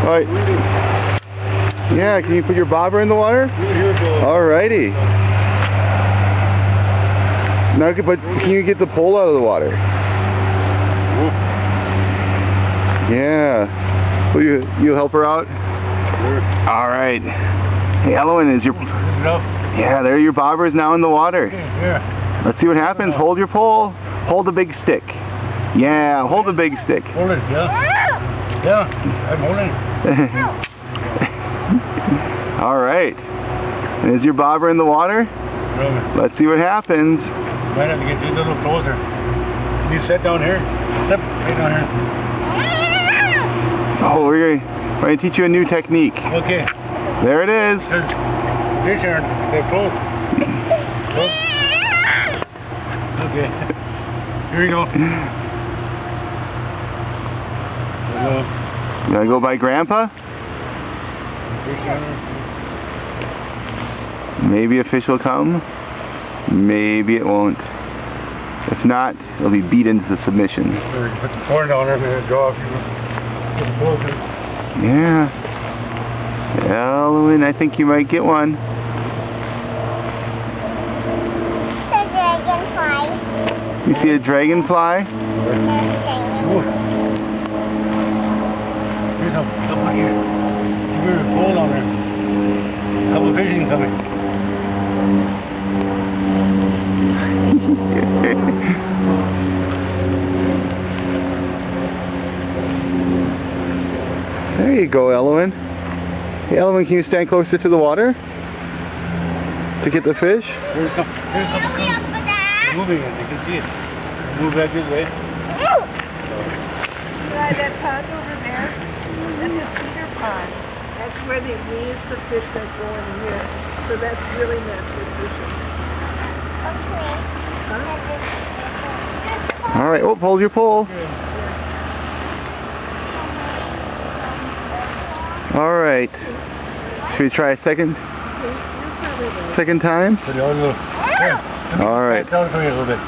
Alright. Yeah, can you put your bobber in the water? Alrighty. Now, but can you get the pole out of the water? Yeah. Will you help her out? Alright. Hey, Elowen, is your... Yeah, there your bobber is now in the water. Let's see what happens. Hold your pole. Hold the big stick. Yeah, hold the big stick. Hold it, yeah. Yeah, I'm holding it. Alright. And is your bobber in the water? Let's see what happens. Might have to get you a little closer. Can you sit down here? Sit right down here. Oh, we're going to teach you a new technique. Okay. There it is. Fish aren't. They're close. Close. Okay. Here you go. You gotta go by Grandpa? Maybe a fish will come. Maybe it won't. If not, it'll be beat into submission. Put the corn down there and draw a few. Yeah. Elowen, I think you might get one. You see a dragonfly? Here's up here. Here's a pole on there. Couple fishing coming. There you go, Elowen. Hey, Elowen, can you stand closer to the water to get the fish? Here's some coming. Moving it, you can see it. Move back this way. Yeah, that pond over there, that's a feeder pond. That's where they raise the fish that go in here. So that's really not for fishing. Huh? Alright, oh, hold your pole. Alright. Should we try a second time? Alright. Alright. Down for you a little bit.